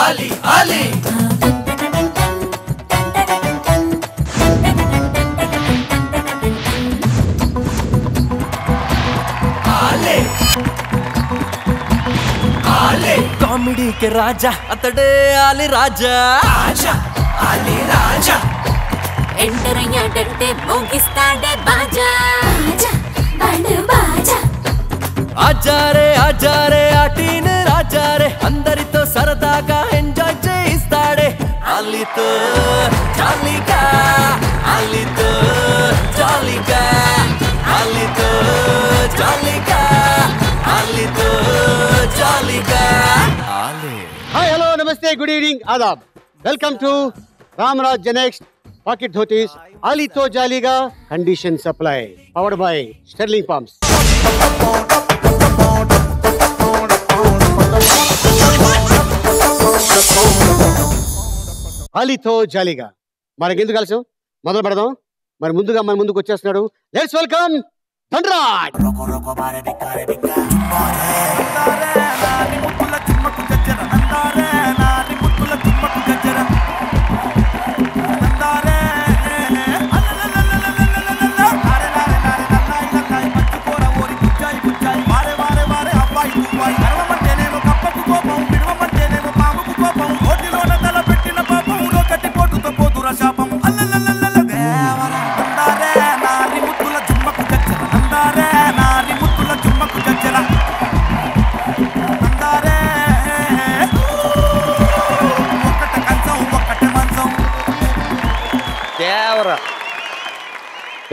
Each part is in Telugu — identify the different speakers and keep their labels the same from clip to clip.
Speaker 1: Ali, Ali. Ali. Ali.
Speaker 2: Comedy के राजा अतडे आली राजा
Speaker 1: Raja, Ali Raja.
Speaker 3: ఎంటర్ అయ్యాడంటే మోగిస్తాడే బాజా బాజా బాజా
Speaker 2: आजा रे आटीन राजा रे अंदरितो सरदागा ఎంజాయ్ చేయిస్తాడే అలితో జాలీగా అలితో జాలీగా అలితో జాలీగా అలితో జాలీగా ఆలే
Speaker 4: हाय हेलो नमस्ते गुड इवनिंग आदाब welcome to Ramraj Genex pocket dhotis Ali तो जालीगा condition supply powered by Sterling pumps ఆలీతో జాలీగా మనకెందుకు కలిసాం మొదలు పెడదాం మరి ముందుగా మన ముందుకు వచ్చేస్తున్నాడు let's welcome Dhanraj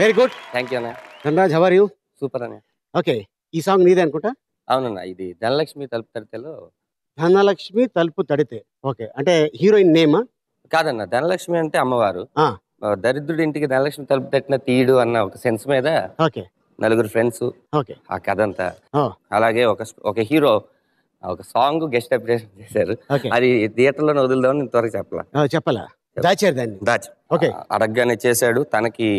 Speaker 4: very good
Speaker 5: thank you అన్న.
Speaker 4: Dhanraj how are you
Speaker 5: super అన్న.
Speaker 4: ఓకే ఈ సాంగ్ నీదే అనుకుంటా
Speaker 5: అవునన్న, ఇది ధనలక్ష్మి తలుపు తడితేలో.
Speaker 4: ధనలక్ష్మి తలుపు తడితే ఓకే అంటే హీరోయిన్ నేమ్
Speaker 5: కాదన్న, ధనలక్ష్మి అంటే అమ్మవారు. దరిద్రుడి ఇంటికి ధనలక్ష్మి తలుపు తట్టిన తీయడు అన్న ఒక సెన్స్ మీద
Speaker 4: ఓకే
Speaker 5: నలుగురు ఫ్రెండ్స్
Speaker 4: ఓకే
Speaker 5: ఆ కథ అంతా. అలాగే ఒక హీరో ఒక సాంగ్ గెస్ట్ అప్రిషియేషన్ చేశారు. అది థియేటర్ లో వదులుదామని ఇంతవరకు
Speaker 4: చెప్పాలా దాచారు దాన్ని
Speaker 5: దాచి అడగగానే చేశాడు. తనకి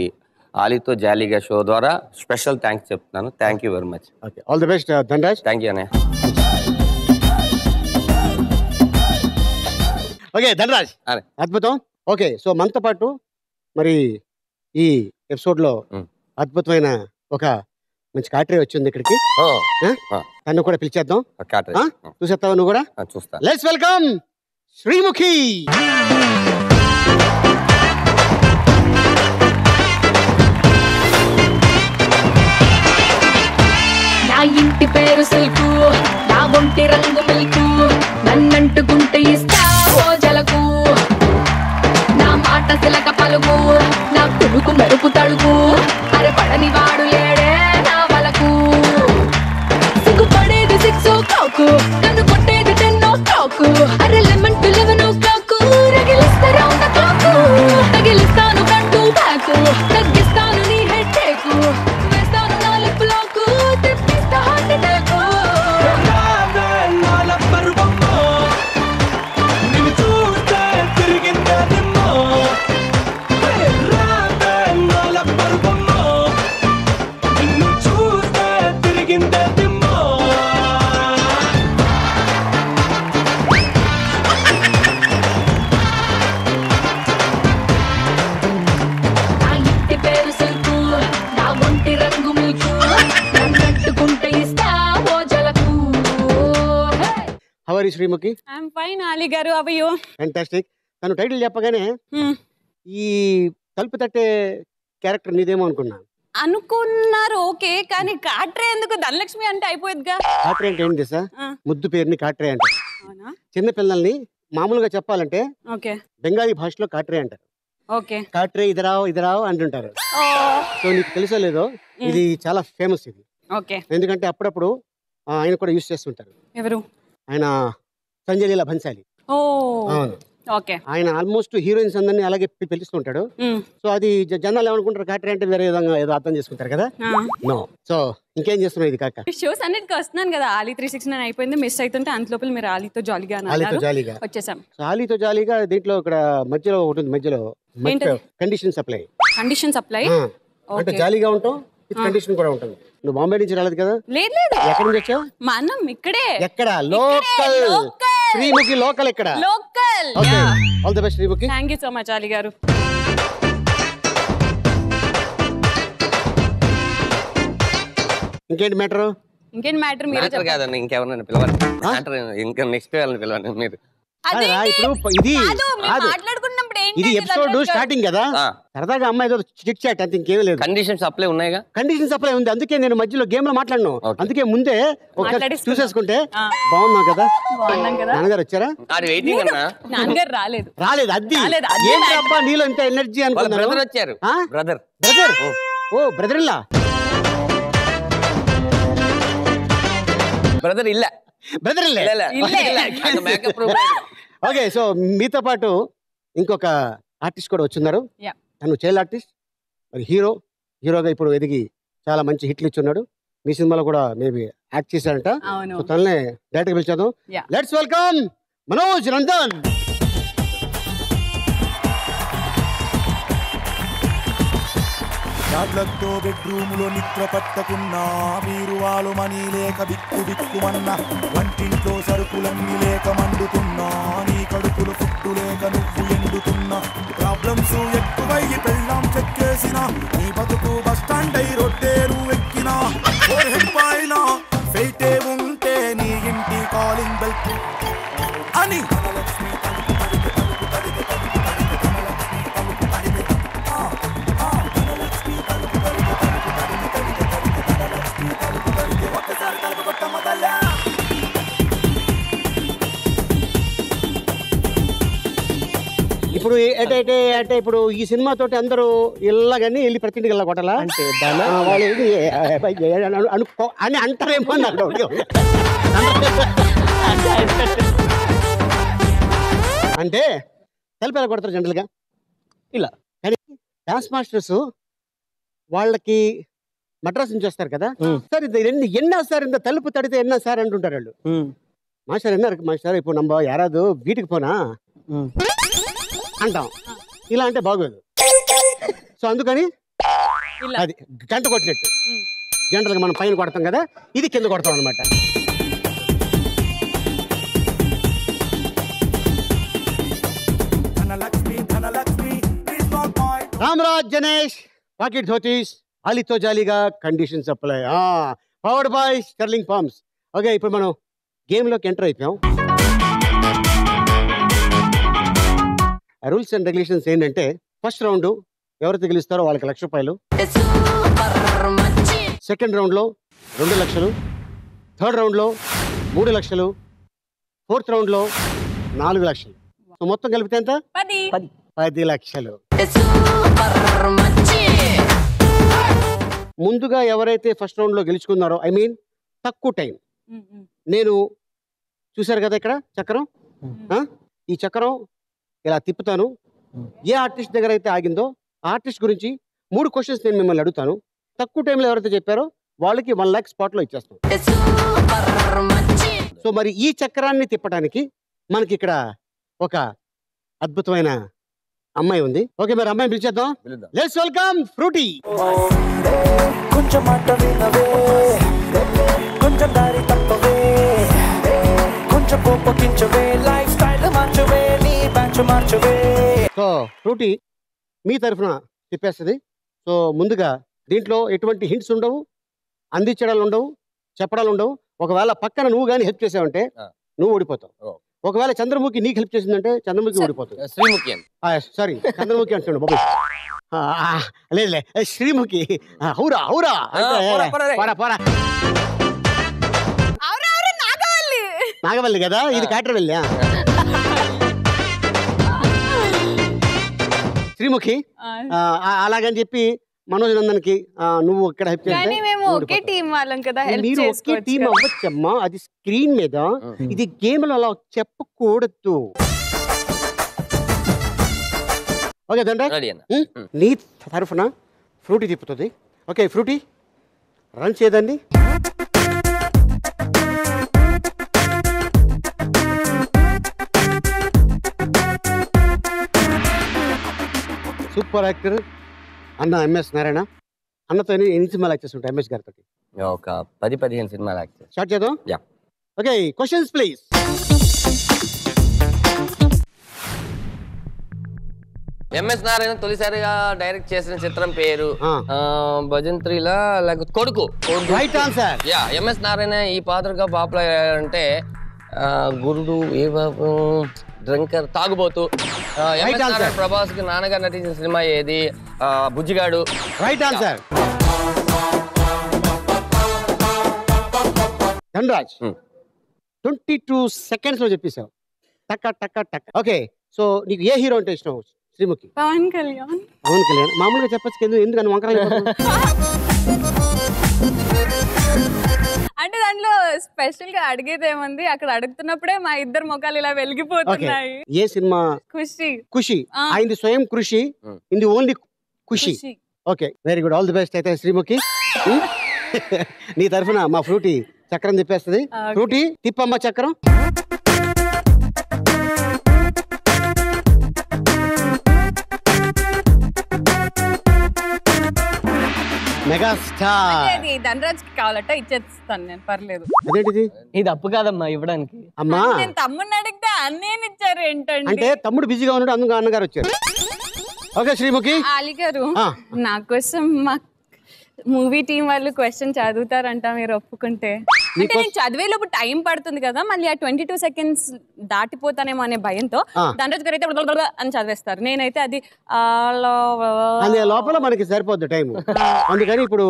Speaker 5: ఆలీతో జాలీగా షో ద్వారా స్పెషల్ థ్యాంక్స్ చెప్తున్నాను. Thank you very much.
Speaker 4: All the best Dhanraj.
Speaker 5: Thank you అన్నయ్య.
Speaker 4: ఓకే ధనరాజ్ అద్భుతం. ఓకే సో మనతో పాటు మరి ఈ ఎపిసోడ్ లో అద్భుతమైన ఒక మంచి కాటరీ వచ్చింది ఇక్కడికి. తను కూడా పిలిచేద్దాం. చూసేస్తావా నువ్వు కూడా?
Speaker 5: చూస్తా.
Speaker 4: Let's welcome Sreemukhi.
Speaker 3: నా ఇంటి పేరు సిల్కు, నా ఒంటి రంగు మిల్కు, నన్నంటుకుంటే ఇస్తా ఓ జలకు. నా మాట సిలక పలుకు, నా కొడుకు మెరుపు తడుకు, అరే పడని వాడు లేడే నా వలకు. సిగ్గుపడేది 6 o'clock, నన్ను కొట్టేది 10 o'clock, అరే లెమన్ టు 11 o'clock, రగిలిస్తా రౌండ్ క్లాక్, తగిలిస్తాను కంటూ బ్యాక్, తగ్గిస్తాను నీ హెడ్ టేక్, వేస్తాను నా లిప్ లాక్, తెప్పిస్తా heart attack.
Speaker 4: How are you Sreemukhi?
Speaker 6: I am fine Ali garu. How are you?
Speaker 4: Fantastic. తను టైటిల్ చెప్పగానే ఈ తలుపు తట్టే క్యారెక్టర్ నీదేమో
Speaker 6: అనుకున్నారు. ఓకే, కానీ కాట్రే ఎందుకు? ధనలక్ష్మి అంటే అయిపోయేదిగా.
Speaker 4: కాట్రే అంటే ఏంటి తెలుసా? ముద్దు పేరుని కాట్రే అంటారు. చిన్న పిల్లల్ని మామూలుగా చెప్పాలంటే బెంగాలీ భాషలో కాట్రే అంటారు. కాట్రే ఇదరావు అంటుంటారు. సో నీకు తెలుసో లేదో ఇది చాలా ఫేమస్ ఇది. ఎందుకంటే అప్పుడప్పుడు ఆయన కూడా యూజ్ చేస్తుంటారు.
Speaker 6: ఎవరు
Speaker 4: ఆయన? సంజయ్ లీలా భన్సాలి. అవును, ఆయన ఆల్మోస్ట్ హీరోయిన్స్ అందరినీ అలాగే పిలుస్తుంటాడు. సో అది జనాలు ఏమనుకుంటారు, కాట్రీ అంటే వేరే విధంగా ఏదో అర్థం చేసుకుంటారు కదా. నో. సో ఇంకేం చేస్తున్నావు ఇది కాక?
Speaker 6: షోస్ అన్నిటికీ వస్తున్నాను కదా. ఆలీ 369 అయిపోయింది, మిస్ అవుతుంటే అంతలోపల మీరు ఆలీతో జాలీగా వచ్చేసాం.
Speaker 4: ఆలీతో జాలీగా దీంట్లో ఇక్కడ మధ్యలో ఒకటి, మధ్యలో కండిషన్ సప్లై.
Speaker 6: కండిషన్ సప్లై
Speaker 4: అంటే జాలీగా ఉంటాం, కండిషన్ కూడా ఉంటుంది. నువ్వు బాంబే నుంచి రాలేదు కదా?
Speaker 6: లేదు లేదు.
Speaker 4: ఎక్కడి నుంచి వచ్చావు?
Speaker 6: మనం ఇక్కడే.
Speaker 4: ఎక్కడ? లోకల్. శ్రీముఖి లోకల్ ఇక్కడ.
Speaker 6: Local.
Speaker 4: Okay, all the best Sreemukhi.
Speaker 6: Thank you so much Ali గారు.
Speaker 4: ఇంకేంటి మ్యాటర్?
Speaker 6: ఇంకేంటి మ్యాటర్? మీరు
Speaker 5: మ్యాటర్ కాదండి, ఇంకెవరైనా పిలవాలి. మ్యాటర్ ఇంకా నెక్స్ట్ వాళ్ళని పిలవండి మీరు.
Speaker 4: ఇప్పుడు ఇది
Speaker 6: మాట్లాడుకున్నప్పుడు
Speaker 4: ఇది ఎపిసోడ్ స్టార్టింగ్ కదా, సరదాగా అమ్మాయి చిట్ చాట్ అంత, ఇంకేమీ లేదు.
Speaker 5: కండిషన్స్ అప్లై ఉన్నాయిగా?
Speaker 4: కండిషన్స్ అప్లై ఉంది, అందుకే నేను మధ్యలో గేమ్ లో మాట్లాడను. అందుకే ముందే ఒకసారి చూసేసుకుంటే బాగున్నావు కదా. నాన్నగారు వచ్చారా?
Speaker 6: నాన్నగారు రాలేదు.
Speaker 4: అది ఏంటి అబ్బా నీలో ఇంత ఎనర్జీ అనుకున్నాను.
Speaker 5: బ్రదర్ వచ్చారు. బ్రదర్
Speaker 4: ఓ బ్రదర్ ఇల్లా.
Speaker 5: బ్రదర్ ఇల్లా.
Speaker 4: బ్రదర్ ఓకే, సో మీతో పాటు ఇంకొక ఆర్టిస్ట్ కూడా వచ్చున్నారు. తను చైల్డ్ ఆర్టిస్ట్, మరి హీరోగా ఇప్పుడు ఎదిగి చాలా మంచి హిట్లు ఇచ్చున్నాడు. మీ సినిమాలో కూడా మేబీ యాక్ట్ చేశాడంట. సో తననే డైరెక్ట్గా పిలిచాను. Let's welcome Manoj Nandan.
Speaker 7: జాగ్రత్తో బెడ్రూములో నిద్ర పట్టకున్నా, మీరు వాళ్ళు మనీ లేక బిక్కుమన్నా, వంటింట్లో సరుకులన్నీ లేక మండుతున్నా, నీ కడుపులు ఫుట్టు లేక నువ్వు ఎండుతున్నా, ప్రాబ్లమ్స్ ఎక్కువై పెళ్ళాం చెక్కేసిన, నీ బతుకు బస్టాండ్ అయి రొట్టేలు ఎక్కినా, పైన ఫెయిటే ఉంటే నీ ఇంటి కాలింగ్ బెల్ అని
Speaker 4: ఇప్పుడు అంటే ఇప్పుడు ఈ సినిమా తోటి అందరూ ఇళ్ళగాని వెళ్ళి ప్రతి ఇంటికి వెళ్ళ కొట్టాలా అని అంటారేమో నాకు. అంటే తలుపు ఎలా కొడతారు జనరల్గా ఇలా, కానీ డాన్స్ మాస్టర్స్ వాళ్ళకి మద్రాస్ నుంచి వస్తారు కదా సార్, ఇది ఎన్నా సార్ ఇంత తలుపు తడితే ఎన్నా సార్ అంటుంటారు వాళ్ళు. మాస్టర్ ఎన్నారు మాస్టర్ ఇప్పుడు నమ్మ యారాదు వీటికి పోనా అంటాం, ఇలా అంటే బాగోదు. సో అందుకని అది గంట కొట్టినట్టు జనరల్గా మనం పైన కొడతాం కదా, ఇది కింద కొడతాం అనమాట. రామరాజ్ జనేష్ పాకెట్ ధోతీస్ అలీతో జాలీగా conditions apply, powered by Sterling farms. Okay, ఇప్పుడు మనం గేమ్లోకి ఎంటర్ అయిపోయాం. రూల్స్ అండ్ రెగ్యులేషన్స్ ఏంటంటే, ఫస్ట్ రౌండ్ ఎవరైతే గెలుస్తారో వాళ్ళకి 1,00,000 రూపాయలు, సెకండ్ రౌండ్లో 2 లక్షలు, థర్డ్ రౌండ్లో 3 లక్షలు, ఫోర్త్ రౌండ్లో 4 లక్షలు. సో మొత్తం కలిపితే ఎంత? 10 లక్షలు. ముందుగా ఎవరైతే ఫస్ట్ రౌండ్లో గెలుచుకున్నారో, ఐ మీన్ తక్కువ టైం, నేను చూసారు కదా ఇక్కడ చక్రం, ఈ చక్రం ఇలా తిప్పుతాను. ఏ ఆర్టిస్ట్ దగ్గర అయితే ఆగిందో ఆ ఆర్టిస్ట్ గురించి 3 క్వశ్చన్స్ నేను మిమ్మల్ని అడుగుతాను. తక్కువ టైంలో ఎవరైతే చెప్పారో వాళ్ళకి 1 లక్ష స్పాట్లో ఇచ్చేస్తాం. సో మరి ఈ చక్రాన్ని తిప్పడానికి మనకి ఇక్కడ ఒక అద్భుతమైన అమ్మాయి ఉంది. ఓకే, మరి అమ్మాయిని పిలిచేద్దాం. Let's welcome frutti.
Speaker 8: కొంచెం మాట వినవే, కొంచెం దారి తప్పవే, కొంచెం కోపగించవే, లైఫ్ స్టైల్ మార్చవే, నీ బ్యాచ్ మార్చవే.
Speaker 4: సో ఫ్రూటీ మీ తరఫున చెప్పేస్తుంది. సో ముందుగా దీంట్లో ఎటువంటి హింట్స్ ఉండవు, అందించడాలు ఉండవు, చెప్పడాలు ఉండవు. ఒకవేళ పక్కన నువ్వు కానీ హెల్ప్ చేసావంటే నువ్వు ఓడిపోతావు. ఒకవేళ చంద్రముఖి నీకు హెల్ప్ చేసిందంటే చంద్రముఖి ఓడిపోతుంది.
Speaker 5: శ్రీముఖి
Speaker 4: సారీ చంద్రముఖి అంటున్నాడు బాబు. లేదులే శ్రీముఖి. హౌరా హౌరా పోరా. నాగవల్లి కదా, ఇది కాట్రవల్లి. శ్రీముఖి అలాగని చెప్పి మనోజ్ నందన్కి నువ్వు ఇక్కడ హెల్ప్ చేస్తే మీరు ఒకే టీం అవ్వచ్చమ్మా. అది స్క్రీన్ మీద, ఇది గేమ్ లో అలా చెప్పకూడదు. ఓకే దండ నీ తరఫున ఫ్రూటీ తిప్పుతుంది. ఓకే ఫ్రూటీ రన్ చేయదండి. సూపర్ యాక్టర్ అన్న ఎంఎస్ నారాయణ. అన్నతో ఎన్ని సినిమాలు యాక్ట్ చేస్తుంటాయి ఎంఎస్ గారితో?
Speaker 5: ఒక 10-15 సినిమాలు యాక్ట్.
Speaker 4: స్టార్ట్ చేద్దాం. Okay questions please.
Speaker 5: MS Narayana తొలిసారిగా డైరెక్ట్ చేసిన చిత్రం పేరు భజంత్రిలా లేకపోతే కొడుకు.
Speaker 4: Right answer.
Speaker 5: Yeah, MS Narayana ఈ పాత్రగా పాపులర్ అయ్యారంటే గురుడు ఏ బాబు డ్రంకర్ తాగుబోతు. ఎంఎస్ నారాయణ ప్రభాస్ కి నాన్నగా నటించిన సినిమా ఏది? Bujjigadu.
Speaker 4: Right answer. Dhanraj 22 seconds లో చెప్పేశావు. టక్క టక్క టక్క. ఓకే, సో నీకు ఏ హీరో అంటే ఇష్టం శ్రీముఖి?
Speaker 6: పవన్ కళ్యాణ్.
Speaker 4: పవన్ కళ్యాణ్ మామూలుగా చెప్పచ్చు, ఎందుకని వంకర
Speaker 6: అంటే దాంట్లో స్పెషల్ గా అడిగేది ఏముంది, అక్కడ అడుగుతున్నప్పుడే మా ఇద్దరు ముఖాలు ఇలా వెలిగిపోతున్నాయి.
Speaker 4: ఏ సినిమా?
Speaker 6: ఖుషి.
Speaker 4: ఖుషి అయింది స్వయం కృషి, ఇది ఓన్లీ ఖుషి. Okay, very good, all the best. అయితే శ్రీముఖి నీ తరఫున మా ఫ్రూటీ చక్రం తిప్పేస్తుంది. ఫ్రూటీ తిప్పమ్మ చక్రం. మెగాస్టార్
Speaker 6: ధనరాజ్ కావాలట ఇచ్చేస్తాను నేను, పర్లేదు.
Speaker 4: అదేంటిది?
Speaker 9: ఇది అప్పు కాదమ్మా ఇవ్వడానికి.
Speaker 4: అమ్మా
Speaker 6: నేను తమ్ముడిని అడిగితే అన్నయ్యని ఇచ్చారు ఏంటండి?
Speaker 4: అంటే తమ్ముడు బిజీగా ఉన్నాడు, అందుకు అన్నగారు వచ్చారు. ఓకే శ్రీముఖి.
Speaker 6: ఆలి గారు, నా కోసం మా మూవీ టీం వాళ్ళు క్వశ్చన్ చదువుతారంట మీరు ఒప్పుకుంటే. అంటే నేను చదివేలోపు టైం పడుతుంది కదా, మళ్ళీ ఆ 22 seconds దాటిపోతానేమో అనే భయంతో ధనరాజ్ గారు అయితే అని చదివేస్తారు, నేనైతే అది
Speaker 4: లోపల మనకి సరిపోద్ది టైం. అందుకని ఇప్పుడు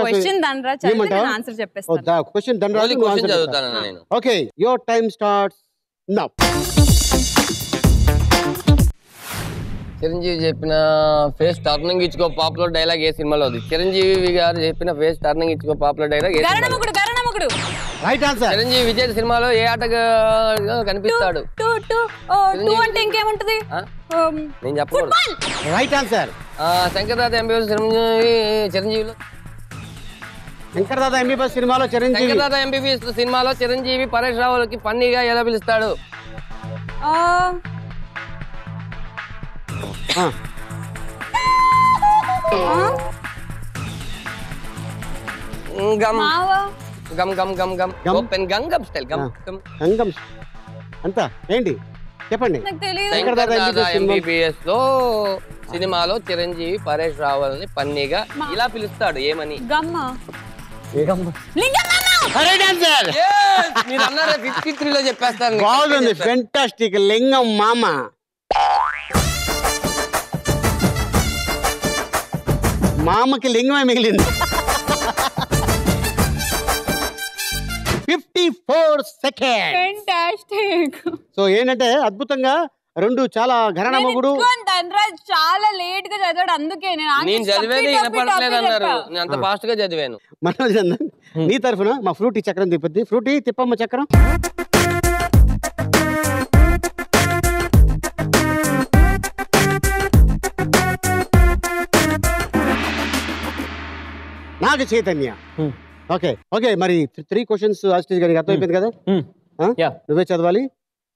Speaker 6: క్వశ్చన్ ధనరాజ్ చదివితే నేను ఆన్సర్ చెప్పేస్తాను.
Speaker 4: క్వశ్చన్ ధనరాజ్ చదువుతాను. Okay, your time starts now.
Speaker 5: Chiranjeevi చెప్పిన ఫేస్ టర్నింగ్ ఇచ్చుకో పాపులర్ డైలాగ్ ఏ సినిమాలో ఉంది? చిరంజీవి గారు చెప్పిన ఫేస్ టర్నింగ్ ఇచ్చుకో పాపులర్ డైలాగ్ ఏ సినిమాలో?
Speaker 4: Right answer.
Speaker 5: చిరంజీవి విజయ్ సినిమాలో ఏ ఆటగా కనిపిస్తాడు?
Speaker 6: అంటే ఇంకేముంటది?
Speaker 5: నేను చెప్పకూడదు.
Speaker 4: Right answer.
Speaker 5: శంకర్దాద ఎంబీబీఎస్ చిరంజీవిలో
Speaker 4: శంకర్దాద ఎంబీబీఎస్ సినిమాలో చిరంజీవి
Speaker 5: శంకర్దాద ఎంబీబీఎస్ సినిమాలో చిరంజీవి పరేష్ రావులకి ఫన్నీగా ఎలా పిలుస్తాడు? Gum gum gum gum gum open Gangnam style gum
Speaker 4: Gangnam అంతా ఏంటి చెప్పండి.
Speaker 5: ఎంబీబీఎస్ లో సినిమాలో చిరంజీవి పరేష్ రావులని ఫన్నీగా ఇలా పిలుస్తాడు ఏమని? మీరు అన్నారా 53 లో చెప్పేస్తాను.
Speaker 4: బాగుంది, ఫెంటాస్టిక్. లింగం మామ. మామకి లింగమే మిగిలింది. 54 seconds. సో ఏంటంటే అద్భుతంగా రెండు చాలా ఘరానా మొగుడు.
Speaker 6: ధనరాజ్ చాలా లేట్ గా చదివాడు, అందుకే
Speaker 5: నేను చదివేది వినపడలేదు అన్నారు, నేను అంత ఫాస్ట్ గా చదివాను.
Speaker 4: మనోజ్ నందన్ నీ తరఫున మా ఫ్రూటీ చక్రం తిప్పద్ది. ఫ్రూటీ తిప్పమ్మ చక్రం. నాగ చైతన్య. ఓకే ఓకే, మరి 3 questions ఆస్టిస్ గారికి అర్థమైపోయింది కదా? నువ్వే చదవాలి,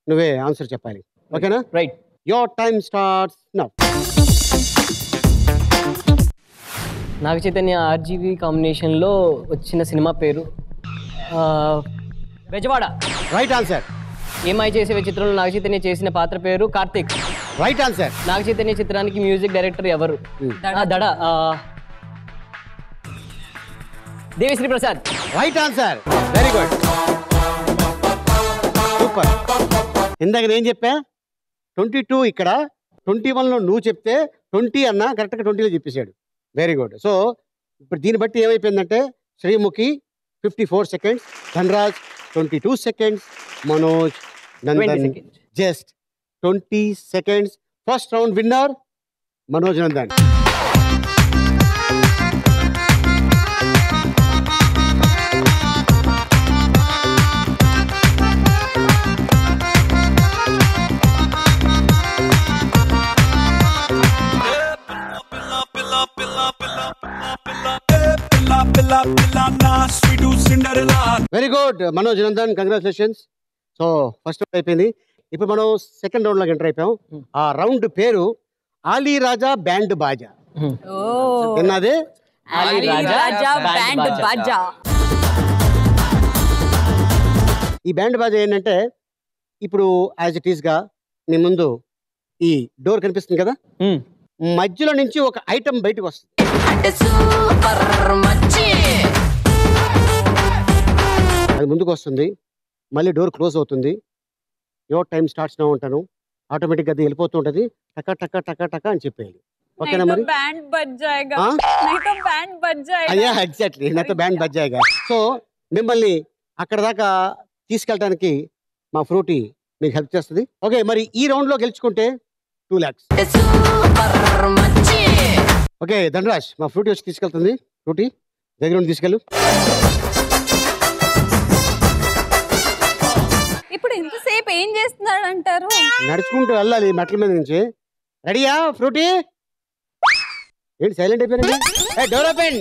Speaker 4: నువ్వే ఆన్సర్ చెప్పాలి. ఓకేనా?
Speaker 9: Right.
Speaker 4: Your time starts now.
Speaker 9: Naga Chaitanya RGV combination లో వచ్చిన సినిమా పేరు బెజవాడ.
Speaker 4: Right answer.
Speaker 9: ఏమై చేసే చిత్రంలో నాగ చైతన్య చేసిన పాత్ర పేరు కార్తిక్.
Speaker 4: Right answer.
Speaker 9: నాగ చైతన్య చిత్రానికి మ్యూజిక్ డైరెక్టర్ ఎవరు? Dhada Devi Sri Prasad.
Speaker 4: Right answer. Very good, super. ఇందాక నేను చెప్పా 22, ఇక్కడ 21లో నువ్వు చెప్తే 20 అన్నా కరెక్ట్గా 20లో చెప్పేశాడు. Very good. సో ఇప్పుడు దీన్ని బట్టి ఏమైపోయిందంటే Sreemukhi 54 seconds, Dhanraj 22 seconds, Manoj Nandan just 20 seconds. First round winner Manoj Nandan. Very good Manoj Nandan, congratulations. So first round అయిపోయింది. ఇప్పుడు మనం సెకండ్ రౌండ్ లోకి ఎంటర్ అయిపోయాం. ఆ రౌండ్ పేరు ఆలీ రాజా బ్యాండ్ బాజా. విన్నది? ఈ బ్యాండ్ బాజా ఏంటంటే ఇప్పుడు యాజ్ ఇట్ ఈస్ గా మీ ముందు ఈ డోర్ కనిపిస్తుంది కదా, మధ్యలో నుంచి ఒక ఐటమ్ బయటకు వస్తుంది. అది ముందుకు వస్తుంది, మళ్ళీ డోర్ క్లోజ్ అవుతుంది. యువర్ టైం స్టార్ట్స్ నౌ ఉంటాను. ఆటోమేటిక్గా అది వెళ్ళిపోతూ ఉంటుంది. టక టక టక టక అని చెప్పేయాలి. ఓకేనా మరి? అయ్యా ఎగ్జాక్ట్లీ, నాతో బ్యాండ్ బజ్ జాయేగా. సో మిమ్మల్ని అక్కడ దాకా తీసుకెళ్ళడానికి మా ఫ్రూటీ మీకు హెల్ప్ చేస్తుంది. ఓకే, మరి ఈ రౌండ్ లో గెలుచుకుంటే 2 lakhs. ఓకే ధనరాజ్, మా ఫ్రూటీ వచ్చి తీసుకెళ్తుంది. ఫ్రూటీ దగ్గర నుండి తీసుకెళ్ళు.
Speaker 6: ఇప్పుడు ఇంతసేపు ఏం చేస్తున్నాడు అంటారు?
Speaker 4: నడుచుకుంటూ వెళ్ళాలి మెట్ల మీద నుంచి. రెడీయా ఫ్రూటీ? ఏంటి సైలెంట్ అయిపోయింది? Door open.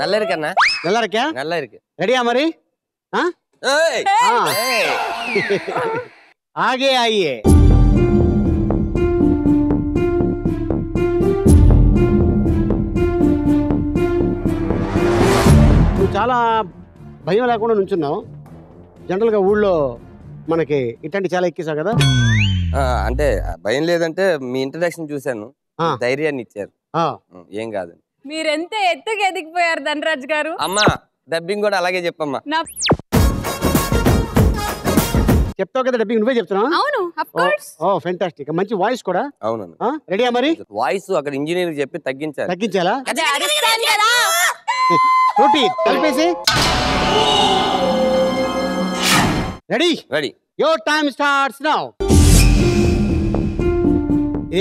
Speaker 5: நல்லா இருக்கண்ணா.
Speaker 4: நல்லா இருக்கியா?
Speaker 5: நல்லா இருக்கு.
Speaker 4: ரெடியா மாதிரி? आगे आइए. నువ్వు చాలా భయం లేకుండా నుంచున్నావు. జనరల్గా ఊళ్ళో మనకి ఇట్లాంటి చాలా ఎక్కేసావు కదా.
Speaker 5: అంటే భయం లేదంటే మీ ఇంట్రడక్షన్ చూశాను, ధైర్యాన్ని ఇచ్చారు. ఏం కాదండి.
Speaker 6: మీరెంత ఎత్తుకు ఎదిగిపోయారు ధనరాజ్ గారు.
Speaker 5: అమ్మా డబ్బింగ్ కూడా అలాగే చెప్పమ్మా.
Speaker 4: చెప్తావు కదా డబ్బింగ్, నువ్వే చెప్తున్నావు.
Speaker 6: అవును, ఆఫ్ కోర్స్.
Speaker 4: ఓ ఫెంటాస్టిక్, మంచి వాయిస్ కూడా.
Speaker 5: అవునన్నా.
Speaker 4: రెడీయా మరి?
Speaker 5: వాయిస్ అక్కడ ఇంజనీర్ చెప్పి
Speaker 4: తగ్గించాలా?
Speaker 6: అదే అరుస్తాను కదా.
Speaker 4: ఫ్రూటీ కలిపేసి. Ready?
Speaker 5: Ready.
Speaker 4: Your time starts now.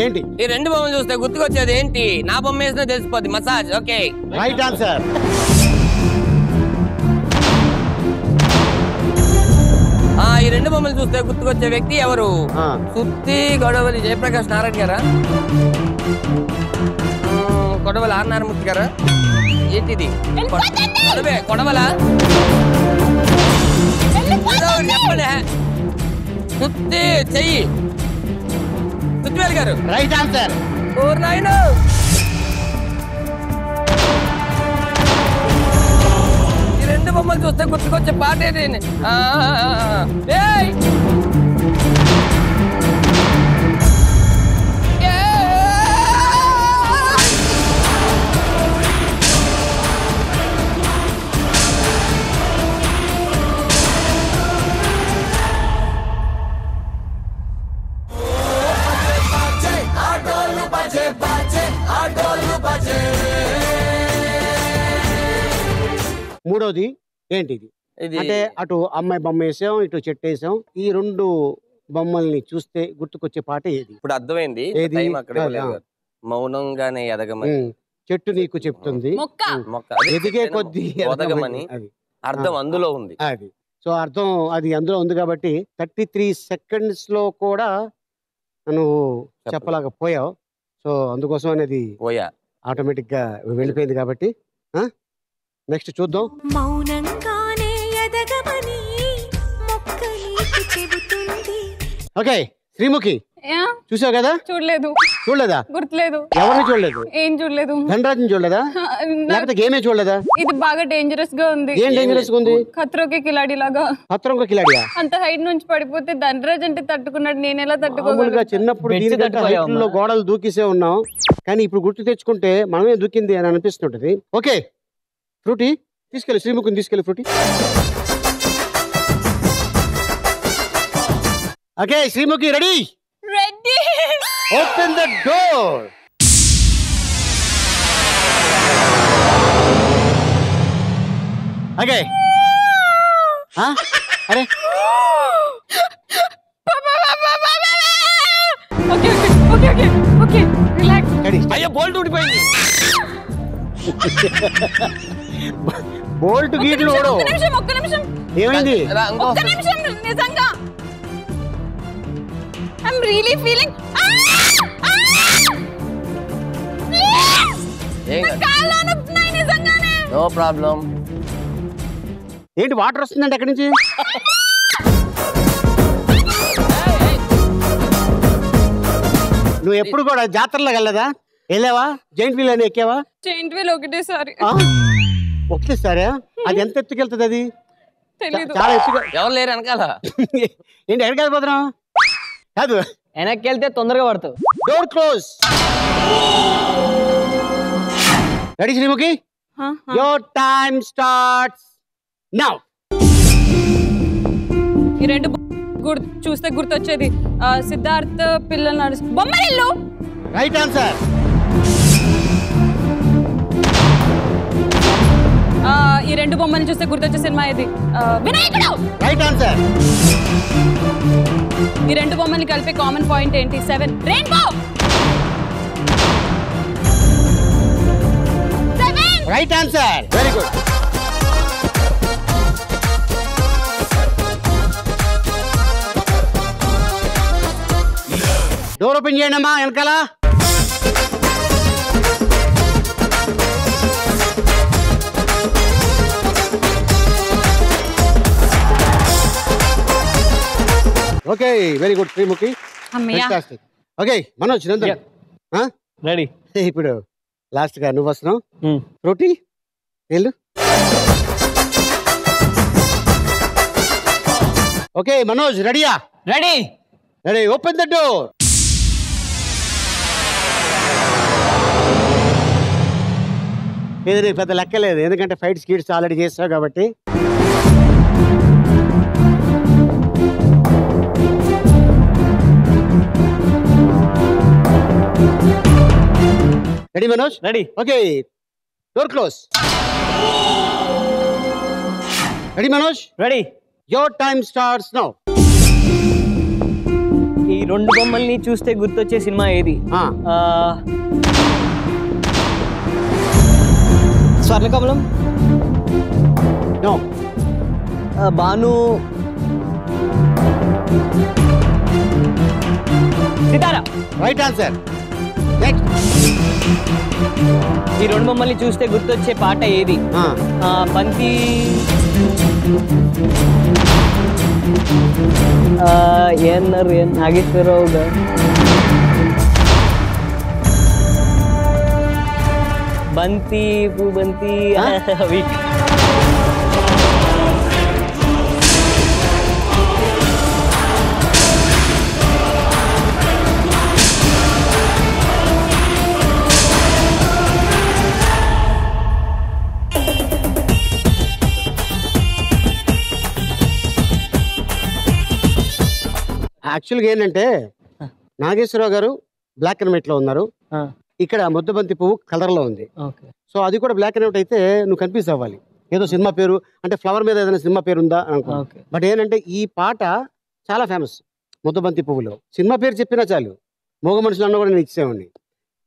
Speaker 4: ఏంటి
Speaker 5: ఈ రెండు బొమ్మలు చూస్తే గుర్తుకొచ్చేది ఏంటి? నా బొమ్మ వేసినా తెలిసిపోద్ది. మసాజ్. Okay,
Speaker 4: right answer.
Speaker 5: ఈ రెండు బొమ్మలు చూస్తే గుర్తుకొచ్చే వ్యక్తి ఎవరు? సుత్తి గొడవలి జయప్రకాష్ నారాయణ గారా? కొడవల ఆర్ నారాయణమూర్తి గారా? ఏంటిది? కొడవలా? చెప్పండి. సుత్తి చెయ్యి సుత్తివేలు గారు.
Speaker 4: Right answer.
Speaker 5: ఓర్ నాయన. ఈ రెండు బొమ్మలు చూస్తే గుర్తుకొచ్చే పాట ఏంటి?
Speaker 4: మూడోది ఏంటిది? అంటే అటు అమ్మాయి బొమ్మ వేసాం, ఇటు చెట్టు వేసాం. ఈ రెండు బొమ్మల్ని చూస్తే గుర్తుకొచ్చే పాట ఏది?
Speaker 5: ఇప్పుడు అర్థమైంది. మౌనంగానే ఎదగమని
Speaker 4: చెట్టు నీకు చెప్తుంది, ఎదిగే కొద్ది
Speaker 5: ఎదగమని. అర్థం అందులో ఉంది.
Speaker 4: అది సో అర్థం అది అందులో ఉంది కాబట్టి 33 seconds లో కూడా నువ్వు చెప్పలేకపోయావు. సో అందుకోసం అనేది
Speaker 5: పోయా,
Speaker 4: ఆటోమేటిక్ గా వెళ్ళిపోయింది. కాబట్టి నెక్స్ట్ చూద్దాం.
Speaker 10: మౌనంగానే ఎదగమని మొక్క నీకు చెబుతుంది.
Speaker 4: ఓకే శ్రీముఖి, చూసావు కదా?
Speaker 6: చూడలేదు.
Speaker 4: చూడలేదా?
Speaker 6: గుర్తులేదు.
Speaker 4: ఎవరిని చూడలేదు?
Speaker 6: ఏం చూడలేదు.
Speaker 4: ధనరాజ్ని చూడలేదా? లేకపోతే గేమే చూడలేదా?
Speaker 6: ఇది బాగా డేంజరస్ గా ఉంది.
Speaker 4: ఏం డేంజరస్ గా ఉంది?
Speaker 6: ఖత్రోకే కిలాడి లాగా.
Speaker 4: ఖత్రోకే కిలాడియా?
Speaker 6: అంత హైట్ నుంచి పడిపోతే ధనరాజ్ అంటే తట్టుకున్నాడు, నేను ఎలా తట్టుకోగలను?
Speaker 4: చిన్నప్పుడు దీనికంటే హైట్ లో గోడలు దూకిసే ఉన్నాం, కానీ ఇప్పుడు గుర్తు తెచ్చుకుంటే మనమే దూకింది అని అనిపిస్తుంటది. ఓకే ఫ్రూటీ తీసుకెళ్ళి, శ్రీముఖిని తీసుకెళ్ళి Frooti. Okay Sreemukhi ready?
Speaker 6: Ready.
Speaker 4: Open the door. Okay అరే
Speaker 6: okay okay okay okay relax.
Speaker 5: అయ్యో బోల్ట్ ఊడిపోయింది.
Speaker 4: బోల్ట్ గీట్లు
Speaker 6: ఒక్క నిమిషం
Speaker 4: ఏమైంది?
Speaker 6: ఒక్క నిమిషం నిజంగా I'm really feeling.
Speaker 5: No problem.
Speaker 4: ఏంటి వాటర్ వస్తుందండి ఎక్కడి నుంచి? నువ్వు ఎప్పుడు కూడా జాతరలో వెళ్ళదా? వెళ్ళావా? జైంట్ వీల్ అని ఎక్కావా?
Speaker 6: జైంట్ వీల్ ఒకటేసారి.
Speaker 4: ఒకటేసారా? అది ఎంత ఎత్తుకెళ్తుంది? అది చాలా ఎత్తుగా.
Speaker 5: ఎవరు లేరు వెనకాల.
Speaker 4: ఏంటి ఎక్కడికి వెళ్ళిపోతున్నాం? కాదు,
Speaker 9: వెనక్కి వెళ్తే తొందరగా పడతావు.
Speaker 4: Door close. Ready Sreemukhi? Your time starts now.
Speaker 6: ఈ రెండు చూస్తే గుర్తొచ్చేది సిద్ధార్థ్ పిల్లలు నడుస్తూ బొమ్మరిల్లు.
Speaker 4: Right answer.
Speaker 6: ఈ రెండు బొమ్మని చూస్తే గుర్తొచ్చే సినిమా ఇది వినాయకుడు.
Speaker 4: Right answer.
Speaker 6: ఈ రెండు బొమ్మల్ని కలిపే కామన్ పాయింట్ ఏంటి? 7 rainbow.
Speaker 4: Right answer. Very good. Door open చేయండి అమ్మా వెనకాల. Okay very good Sreemukhi. Okay Manoj Nandan
Speaker 9: ready.
Speaker 4: ఇప్పుడు లాస్ట్ గా నువ్వు వస్తున్నావు. రోటీ వెళ్ళు. ఓకే మనోజ్ రెడీయా?
Speaker 9: Ready.
Speaker 4: Ready. Open the door. ఇది నీకు పెద్ద లెక్కలేదు, ఎందుకంటే ఫైట్ స్కీట్స్ ఆల్రెడీ చేస్తావు కాబట్టి. Ready Manoj?
Speaker 9: Ready.
Speaker 4: Okay door close. Ready Manoj?
Speaker 9: Ready.
Speaker 4: Your time starts now.
Speaker 9: ఈ రెండు బొమ్మల్ని చూస్తే గుర్తొచ్చే సినిమా ఏది? Swarnakamalam.
Speaker 4: No.
Speaker 9: Bhanu. Sitara.
Speaker 4: Right answer. Next.
Speaker 9: ఈ రెండు బొమ్మల్ని చూస్తే గుర్తొచ్చే పాట ఏది? బంతి. ఏన్నారు నాగేశ్వరరావు గారు. బంతి బంతి.
Speaker 4: యాక్చువల్గా ఏంటంటే నాగేశ్వరరావు గారు బ్లాక్ అండ్ వైట్ లో ఉన్నారు, ఇక్కడ ముద్దబంతి పువ్వు కలర్ లో ఉంది. సో అది కూడా బ్లాక్ అండ్ వైట్ అయితే నువ్వు కన్ఫ్యూజ్ అవ్వాలి, ఏదో సినిమా పేరు అంటే ఫ్లవర్ మీద ఏదైనా సినిమా పేరు ఉందా అనుకో. బట్ ఏంటంటే ఈ పాట చాలా ఫేమస్. ముద్దబంతి పువ్వులో సినిమా పేరు చెప్పినా చాలు, మోగ మనుషులు అన్న కూడా నేను ఇచ్చేవాడిని.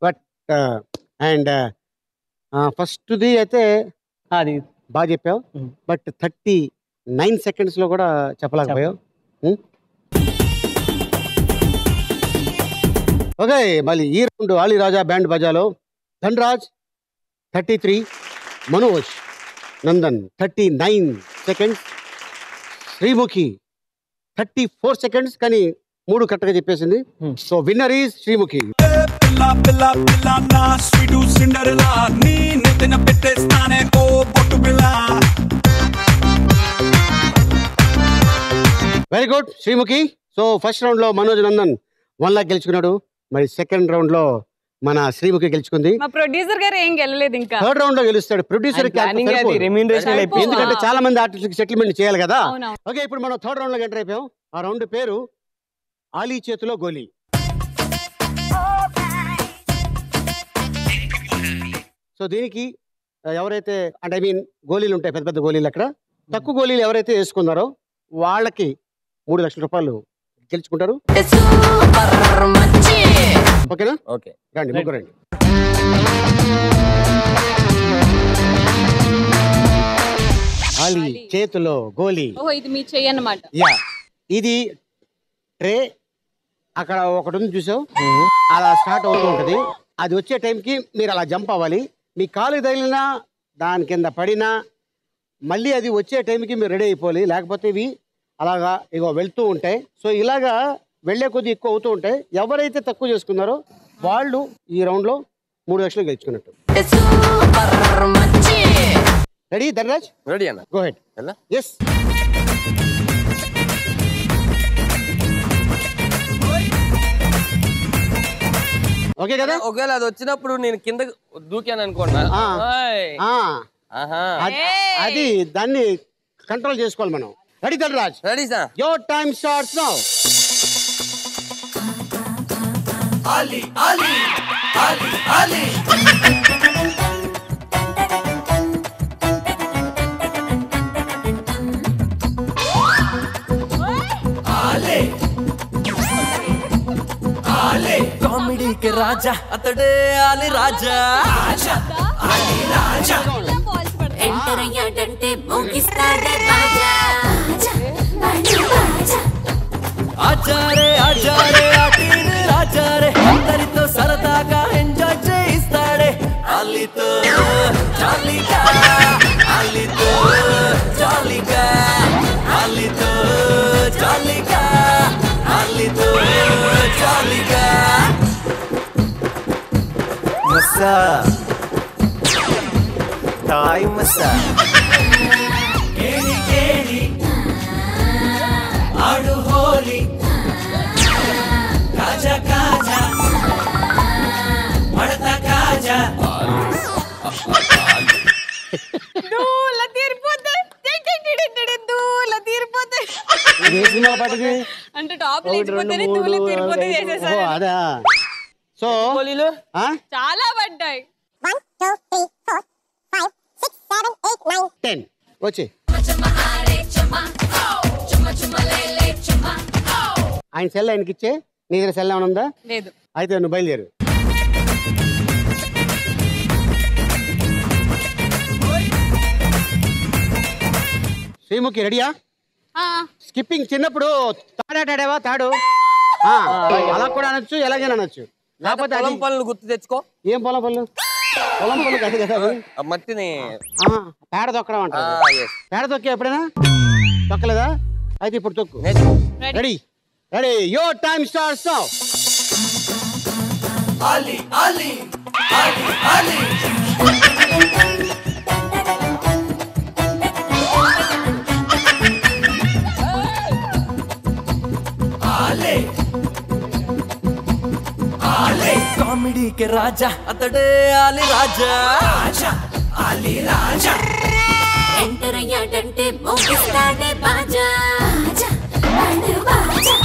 Speaker 4: బట్ అండ్ ఫస్ట్ది అయితే
Speaker 9: అది
Speaker 4: బాగా చెప్పావు, బట్ 39 seconds లో కూడా చెప్పలేకపోయావు. ఓకే మళ్ళీ ఈ రౌండ్ ఆలి రాజా బ్యాండ్ బజాలో ధన్రాజ్ 33, మనోజ్ నందన్ 39 seconds, శ్రీముఖి 34 seconds, కానీ 3 కరెక్ట్గా చెప్పేసింది. So winner is Sreemukhi. Very good Sreemukhi. So first round లో మనోజ్ నందన్ 1 lakh గెలుచుకున్నాడు. మరి సెకండ్ రౌండ్ లో మన శ్రీముఖి గెలుచుకుంది.
Speaker 6: మా ప్రొడ్యూసర్ గారు ఏం గెలలేదు, ఇంకా
Speaker 4: థర్డ్ రౌండ్ లో గెలుస్తాడు. ప్రొడ్యూసర్ ఎందుకంటే చాలా మంది ఆర్టిస్ట్ సెటిల్మెంట్ చేయాలి కదా. ఓకే ఇప్పుడు మనం థర్డ్ రౌండ్ లో ఎంటర్ అయిపోయాం. ఆ రౌండ్ పేరు ఆలీ చేతిలో గోలీ. సో దీనికి ఎవరైతే అంటే ఐ మీన్ గోళీలు ఉంటాయి, పెద్ద పెద్ద గోళీలు, అక్కడ తక్కువ గోళీలు ఎవరైతే వేసుకున్నారో వాళ్ళకి 3 లక్షల రూపాయలు గెలుచుకుంటారు. ఓకేనా?
Speaker 5: ఓకే
Speaker 4: రండి ముగ్గురు రండి. ఆలీ చేతిలో గోలీ.
Speaker 6: ఓహో ఇది మీ చెయ్యి అన్నమాట.
Speaker 4: యా ఇది ట్రే, అక్కడ ఒకటి ఉంది చూసావు, అలా స్టార్ట్ అవుతూ ఉంటుంది. అది వచ్చే టైంకి మీరు అలా జంప్ అవ్వాలి. మీ కాలు తగిలినా దాని కింద పడినా మళ్ళీ అది వచ్చే టైంకి మీరు రెడీ అయిపోవాలి, లేకపోతే ఇవి అలాగా ఇగో వెళ్తూ ఉంటాయి. సో ఇలాగా వెళ్లే కొద్ది ఎక్కువ అవుతూ ఉంటాయి. ఎవరైతే తక్కువ చేసుకున్నారో వాళ్ళు ఈ రౌండ్ లో 3 లక్షలు గెలుచుకున్నట్టు. రెడీ ధనరాజ్?
Speaker 5: రెడీ అన్న.
Speaker 4: Go head. ఎస్ ఓకే కదా?
Speaker 5: ఒకవేళ అది వచ్చినప్పుడు నేను కింద దూకాను అనుకోండి,
Speaker 4: అది దాన్ని కంట్రోల్ చేసుకోవాలి మనం. Ready Dhanraj?
Speaker 5: Ready sir.
Speaker 4: Your time starts now.
Speaker 1: Ali Ali Ali Ali ఆలే ఆలే
Speaker 2: కామెడీకి రాజా అతడే ఆలి రాజా.
Speaker 1: రాజా ఆలి రాజా
Speaker 10: ఎంటర్ అయ్యాడంటే మోగిస్తాడే బాజా బాజా
Speaker 2: ఆచారే ఆచారే ఆటీని రాజారే అందరితో సరదాగా ఎంజాయ్ చేయిస్తాడే. అల్లితో జాలీగా అల్లితో జాలీగా అల్లితో జాలీగా అల్లితో జాలీగా.
Speaker 8: మసా తాయ్ మసా
Speaker 1: కేడి కేడి ఆడు హోలీ కాజా కాజా మడత కాజా
Speaker 6: దూల తీరిపోతే దూల తీరిపోతే అంటే టాప్ లేకపోతేనే దూల తీరిపోతే చేసేసారు.
Speaker 4: అదా సో
Speaker 6: చాలా పడ్డాయి.
Speaker 11: 1 2 3 4 5 6 7 8 9
Speaker 4: 10 వచ్చి ఆయన సెల్ ఆయనకి ఇచ్చే. నీ దగ్గర సెల్ ఏమైనా ఉందా?
Speaker 6: లేదు.
Speaker 4: అయితే నువ్వు బయలుదేరు. శ్రీముఖి రెడీయా? స్కిప్పింగ్ చిన్నప్పుడు తాడాటాడేవా? తాడు అలా కూడా అనొచ్చు, ఎలాగైనా అనొచ్చు.
Speaker 5: లేకపోతే పొలం పనులు గుర్తు తెచ్చుకో.
Speaker 4: ఏం పొలం పనులు? పొలం పనులు కాదు కదా,
Speaker 5: మట్టిని
Speaker 4: పేడ తొక్కడం అంటారు. పేడ తొక్కి ఎప్పుడైనా తొక్కలేదా? అయితే ఇప్పుడు తొక్కు. Ready ready your time starts now.
Speaker 1: Ali Ali Ali Ali ఆలే ఆలే
Speaker 2: కామెడీకి రాజా అతడే ఆలి రాజా.
Speaker 1: రాజా ఆలి రాజా
Speaker 10: ఎంటర్ అయ్యాడంటే మోగిస్తాడే బాజా బాజా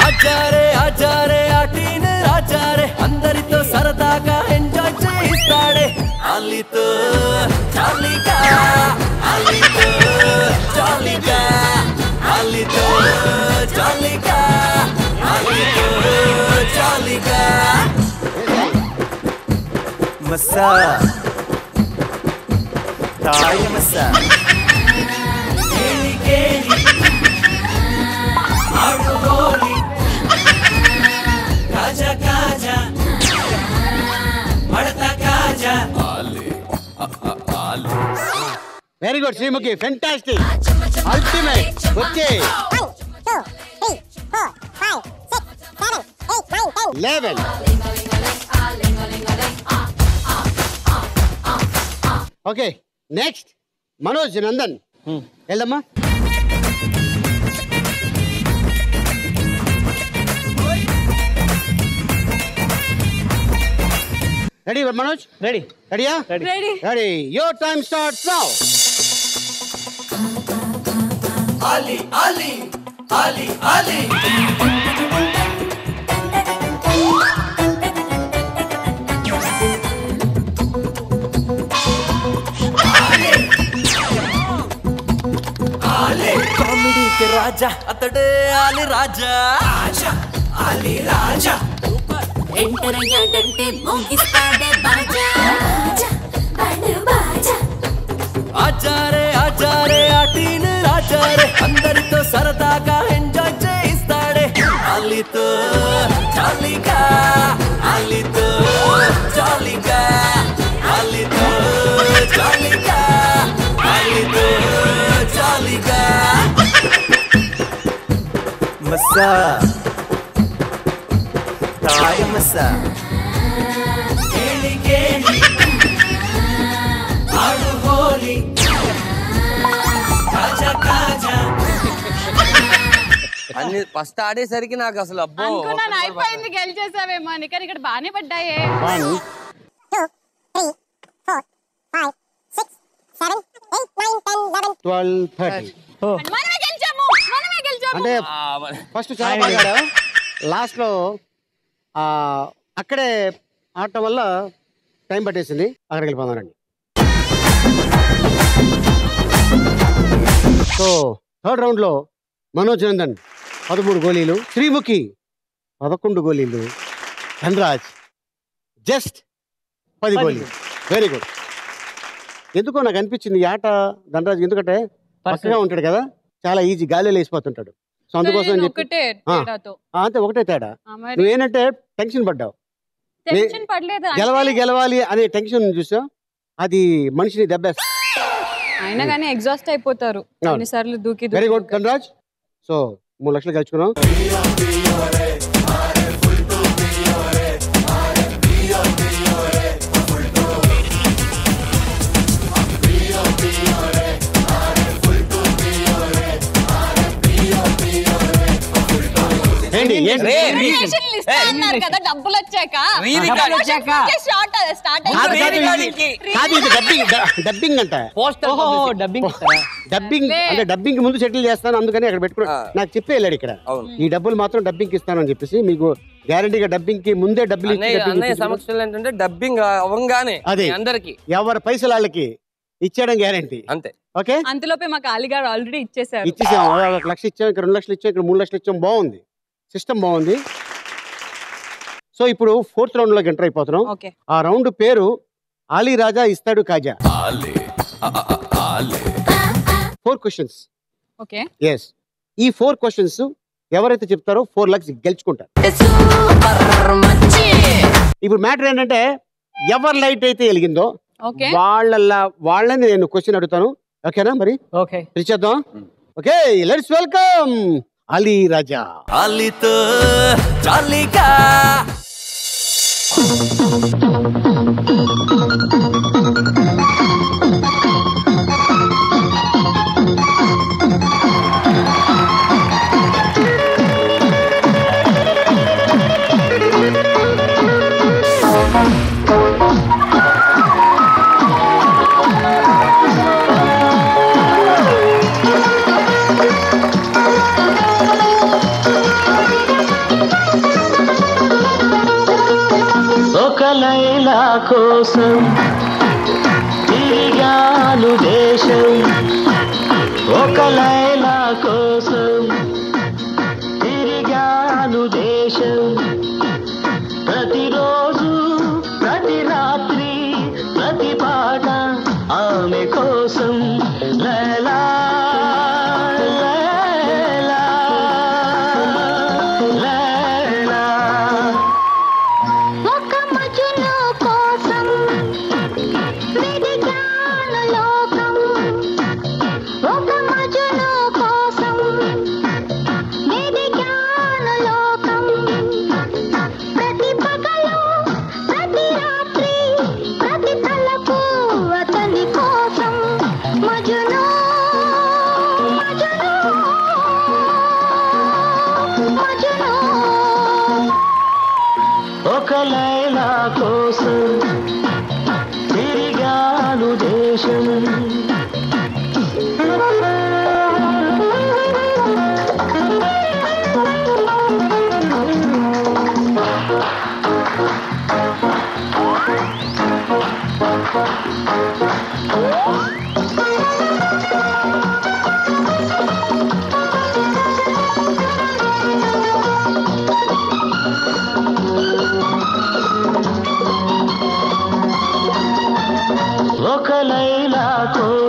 Speaker 2: ఆచారే ఆచారే ఆటీని రాజారే అందరితో సరదాగా ఎంజాయ్ చేయిస్తాడే. అల్లితో జాలీగా అల్లితో జాలీగా అల్లితో జాలీగా అల్లితో జాలీగా.
Speaker 8: మసా తాయ్ మసా
Speaker 1: కేడి కేడి ఆడు హోలీ కాజా కాజా మడత కాజా.
Speaker 4: Very good Sreemukhi, fantastic, ultimate. వచ్చే
Speaker 11: 1 2 3 4 5 6 7 8 9 10
Speaker 4: 11. ఓకే నెక్స్ట్ మనోజ్ నందన్ వెళ్దమ్మా. రెడీ మనోజ్?
Speaker 9: రెడీ.
Speaker 4: రెడీయా?
Speaker 6: Ready.
Speaker 4: Ready your time starts now.
Speaker 1: Ali Ali Ali Ali ఆలే
Speaker 2: కామెడీకి రాజా అతడే ఆలి రాజా.
Speaker 1: రాజా ఆలి రాజా
Speaker 10: ఎంటర్ అయ్యాడంటే మోగిస్తాడే బాజా బాజా
Speaker 2: ఆచారే ఆచారే ఆటీని రాజారే అందరితో సరదాగా ఎంజాయ్ చేయిస్తాడే. అల్లితో జాలీగా అల్లితో జాలీగా అల్లితో జాలీగా అల్లితో జాలీగా.
Speaker 8: మసా తాయ్ మసా
Speaker 1: కేడి కేడి ఆడు హోలీ కాజా కాజా
Speaker 5: అన్ని ఫస్ట్ ఆడేసరికి నాకు అసలు అబ్బో
Speaker 6: అనుకున్నాను అయిపోయింది గెలిచేసావేమో అని, కానీ ఇక్కడ బాగానే పడ్డాయే.
Speaker 11: 1 2 3 4 5 6 7 8 9 10 11
Speaker 4: 12 13.
Speaker 6: మనమే గెలిచాము.
Speaker 4: అంటే ఫస్ట్ చాలా బాగా లాస్ట్ లో అక్కడే ఆడటం వల్ల టైం పట్టేసింది. అక్కడికి వెళ్ళిపోదానండి. సో థర్డ్ రౌండ్ లో మనోజ్ నందన్ 13 గోళీలు, శ్రీముఖి 11 గోళీలు, ధనరాజ్ జస్ట్ 10 గోళీలు. Very good. ఎందుకో నాకు అనిపించింది ఈ ఆట ధనరాజ్, ఎందుకంటే పక్కగా ఉంటాడు కదా, చాలా ఈజీ గాలిలో వేసిపోతుంటాడు. సో అందుకోసం అంతే, ఒకటే తేడా. నువ్వేంటంటే టెన్షన్ పడ్డావు, గెలవాలి గెలవాలి అనే టెన్షన్ చూసా, అది మనిషిని దెబ్బేస్తా.
Speaker 6: అయినా కానీ ఎగ్జాస్ట్ అయిపోతారు అన్నిసార్లు దూకి.
Speaker 4: Very good Dhanraj. సో 3 లక్షలు గెలుచుకున్నాం.
Speaker 6: డబ్బులు వచ్చాక
Speaker 4: డబ్బింగ్ అంట. డబ్బింగ్ అంటే డబ్బింగ్ ముందు సెటిల్ చేస్తాను, అందుకని అక్కడ పెట్టుకున్నా. నాకు చెప్పే వెళ్ళాడు ఇక్కడ, ఈ డబ్బులు మాత్రం డబ్బింగ్ ఇస్తానని చెప్పేసి మీకు గ్యారంటీగా డబ్బింగ్ కి ముందే డబ్బులు
Speaker 5: సమస్యలు ఏంటంటే డబ్బింగ్ అవ్వగానే అదే అందరికి ఎవరి
Speaker 4: పైసలు వాళ్ళకి ఇచ్చేయడం గ్యారంటీ అంతే. ఓకే,
Speaker 6: అంతలోపే మాకు అలీగారు ఆల్రెడీ ఇచ్చేసారు.
Speaker 4: ఇచ్చేసాం, 1 లక్ష ఇచ్చాం, ఇక్కడ 2 లక్షలు ఇచ్చాం, ఇక్కడ 3 లక్షలు ఇచ్చాం. బాగుంది, సిస్టమ్ బాగుంది. సో ఇప్పుడు 4th రౌండ్ లోకి ఎంటర్ అయిపోతున్నాం. ఆ రౌండ్ పేరు ఆలీ రాజా ఇస్తాడు కాజా. 4 క్వశ్చన్స్.
Speaker 6: Okay,
Speaker 4: yes. ఈ 4 క్వశ్చన్స్ ఎవరైతే చెప్తారో 4 లక్షలు గెలుచుకుంటారు. ఇప్పుడు మ్యాటర్ ఏంటంటే ఎవరి లైట్ అయితే వెలిగిందో వాళ్ళని నేను క్వశ్చన్ అడుగుతాను. ఓకేనా? మరి
Speaker 9: ఓకే
Speaker 4: చేద్దాం. ఓకే, లెట్స్ వెల్కమ్ అలీ రాజా.
Speaker 2: అలీతో చాలిగా
Speaker 12: లైలా కోసం తిరిగాను దేశం, ఒక లైలా కోసం తిరిగాను దేశం. ప్రతిరోజు ప్రతి రాత్రి ప్రతి పాట ఆమె కోసం. లైలా లైలా లైలా. ఒక మజును కోసం వెదిగాను లోకం, ఒక మజును కోసం వెదిగాను లోకం. ప్రతి పగలు ప్రతి రాత్రి ప్రతి తలపు అతని కోసం. మజును మజును మజును. ఒక లైలా కోసం తిరిగాను దేశం. ఒక లైలా కోసం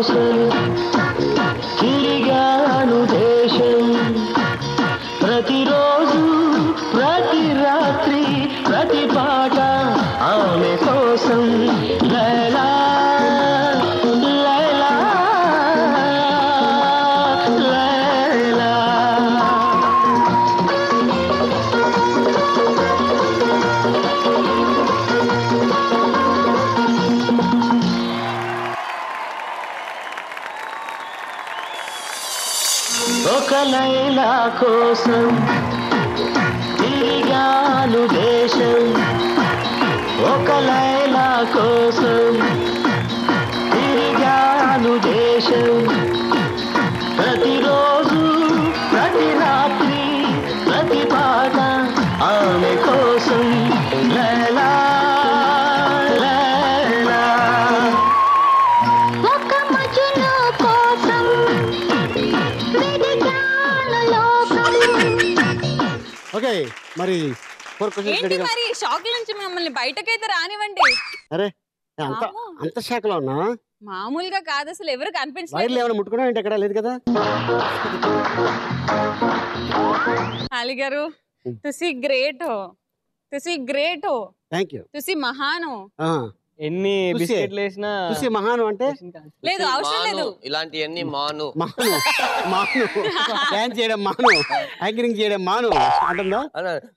Speaker 12: లైలా కోసం తిరిగాను దేశం ఒక లైలా కోసం తిరిగాను దేశం ప్రతిరోజు ప్రతి రాత్రి ప్రతి పాట ఆమె కోసం లైలా లైలా
Speaker 11: ఒక మజను కోసం వెదిగాను లోకం.
Speaker 4: ఓకే మరి 4
Speaker 6: ఏంటి
Speaker 4: క్వశ్చన్స్
Speaker 6: మరి షాక్ నుంచి మమ్మల్ని బయటకైతే రానివ్వండి.
Speaker 4: అరే అంత అంత శాఖలో ఉన్నా
Speaker 6: మామూలుగా కాదు అసలు ఎవరు
Speaker 4: వైర్లు
Speaker 6: కనిపించలేదు.
Speaker 4: ఏమైనా ముట్టుకున్నా ఏంటి ఎక్కడ లేదు కదా.
Speaker 6: అలీ గారు తుసి గ్రేట్ హో, తుసి గ్రేట్ హో,
Speaker 4: థ్యాంక్ యూ.
Speaker 6: తుసి మహాన్ హో.
Speaker 9: ఎన్ని బిస్కెట్లు వేసినా
Speaker 4: చూసి మహాను అంటే
Speaker 6: లేదు అవసరం లేదు.
Speaker 5: ఇలాంటివన్నీ మాను
Speaker 4: మాను మాను డాన్స్ చేయడం మాను, యాంకరింగ్ చేయడం మాను అంటుందా?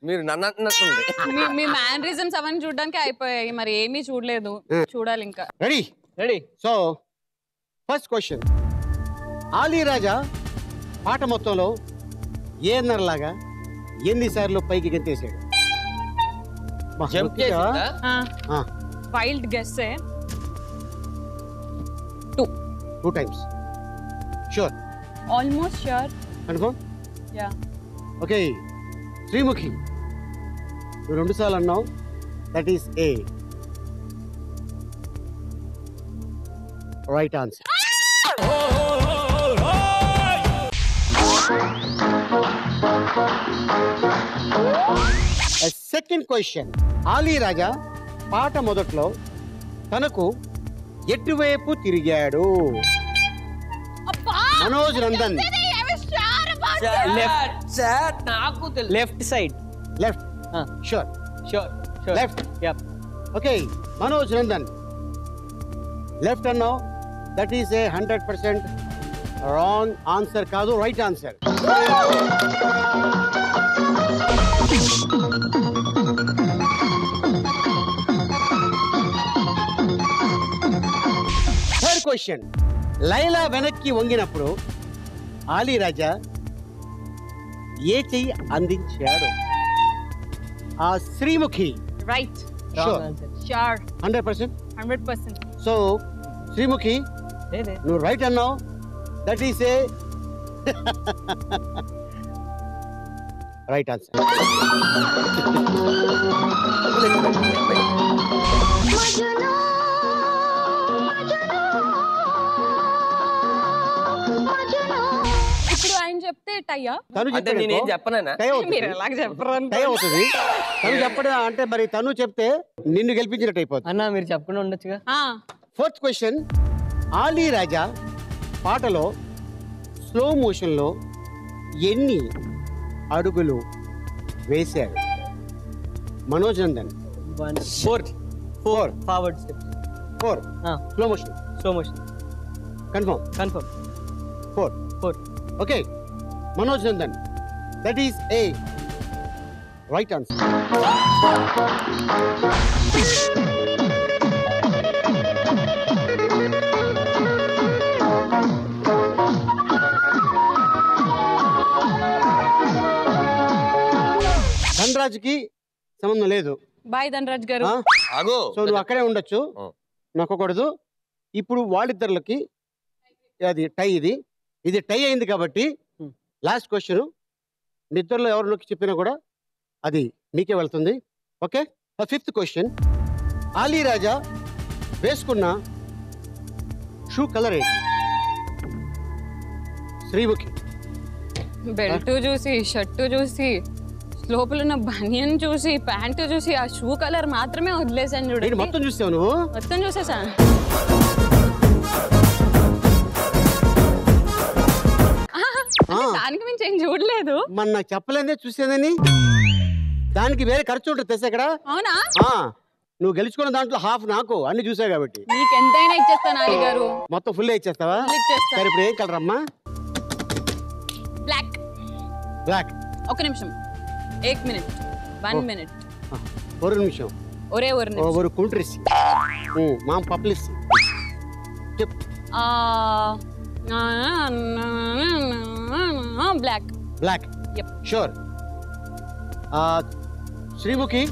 Speaker 5: మీరు నన్ను అంటున్నట్టుంది.
Speaker 6: మీ మ్యానరిజమ్స్ అవన్నీ చూడడానికి అయిపోయాయి, మరి ఏమీ చూడలేదు, చూడాలి ఇంకా.
Speaker 4: Ready
Speaker 9: ready.
Speaker 4: So first question, Ali Raja పాట మొత్తంలో ఏ నర్లాగా ఎన్నిసార్లు పైకి గెంతేసాడు?
Speaker 5: జంప్ చేసిందా?
Speaker 6: Wild guess a
Speaker 4: 2 times. Sure?
Speaker 6: Almost sure.
Speaker 4: Confirm?
Speaker 6: Yeah.
Speaker 4: Okay Sreemukhi నువ్వు 2 సార్లు అన్నావు, that is a right answer. Second question, Ali Raja పాట మొదట్లో తనకు ఎటువైపు తిరిగాడు? మనోజ్ నందన్
Speaker 9: నాకు left side.
Speaker 4: Left? Sure?
Speaker 9: Sure
Speaker 4: left? Okay Manoj Nandan left అన్నావు, that is a 100% wrong answer కాదు, right answer. Third question, Laila వెనక్కి వంగినప్పుడు ఆలీ రాజా ఏ చెయ్యి అందించాడు? ఆ Sreemukhi
Speaker 6: right.
Speaker 4: Sure?
Speaker 6: Sure
Speaker 4: 100%?
Speaker 6: 100%.
Speaker 4: So Sreemukhi నువ్వు రైట్ అన్నావు, that is a right answer.
Speaker 6: ఇప్పుడు ఆయన చెప్తే టయ్యా?
Speaker 4: తను
Speaker 5: అంటే నేనేం చెప్పనా?
Speaker 6: మీరు ఎలాగ చెప్పరు
Speaker 4: టై అవుతుంది. తను చెప్పడం అంటే మరి తను చెప్తే నిన్ను గెలిపించినట్టు అయిపోతుంది.
Speaker 9: అన్న మీరు చెప్పకుండా ఉండొచ్చుగా.
Speaker 4: ఫోర్త్ క్వశ్చన్, ఆలీ రాజా పాటలో స్లో మోషన్లో ఎన్ని అడుగులు వేశారు? Manoj Nandan
Speaker 9: 4
Speaker 4: forward step. 4 slow motion.
Speaker 9: Slow motion.
Speaker 4: Confirm? 4. Okay Manoj Nandan, that is a right answer. ధనరాజ్కి సంబంధం లేదు.
Speaker 6: బాయ్ ధనరాజ్ గారు.
Speaker 4: సో నువ్వు అక్కడే ఉండొచ్చు, నొక్కకూడదు. ఇప్పుడు వాళ్ళిద్దరికి అది టై, ఇది టై అయింది కాబట్టి లాస్ట్ క్వశ్చన్ నిద్రలో ఎవరు నొక్కి చెప్పినా కూడా అది మీకే వెళ్తుంది. ఓకే ఫిఫ్త్ క్వశ్చన్, ఆలీ రాజా వేసుకున్న షూ కలర్ ఏంటి? శ్రీముఖి
Speaker 6: బెల్ట్ చూసి, షర్టు చూసి, లోపల ఉన్న బనియన్ చూసి, ప్యాంటు చూసి, ఆ షూ కలర్ మాత్రమే వదిలేసాను చూడండి.
Speaker 4: మొత్తం చూసావు నువ్వు?
Speaker 6: మొత్తం చూసేసాను. దానికి మించి ఏం చూడలేదు.
Speaker 4: మన నాకు చెప్పలేదే చూసేదని, దానికి వేరే ఖర్చు ఉంటుంది తెలుసా ఇక్కడ.
Speaker 6: అవునా?
Speaker 4: నువ్వు గెలుచుకున్న దాంట్లో హాఫ్ నాకు, అన్ని చూసావు కాబట్టి.
Speaker 6: నీకు ఎంతైనా ఇచ్చేస్తాను ఆలీ గారు.
Speaker 4: మొత్తం ఫుల్ ఇచ్చేస్తావా? సరే ఇప్పుడు ఏం కలర్ అమ్మా?
Speaker 6: బ్లాక్.
Speaker 4: బ్లాక్.
Speaker 6: ఒక నిమిషం, 1 మినిట్, 1 మినిట్.
Speaker 4: ఒక నిమిషం.
Speaker 6: ఒరే
Speaker 4: ஒரு குன்றிசி மாம் பப்ளிசி చెప్పు.
Speaker 6: బ్లాక్.
Speaker 4: Black sure. శ్రీముఖి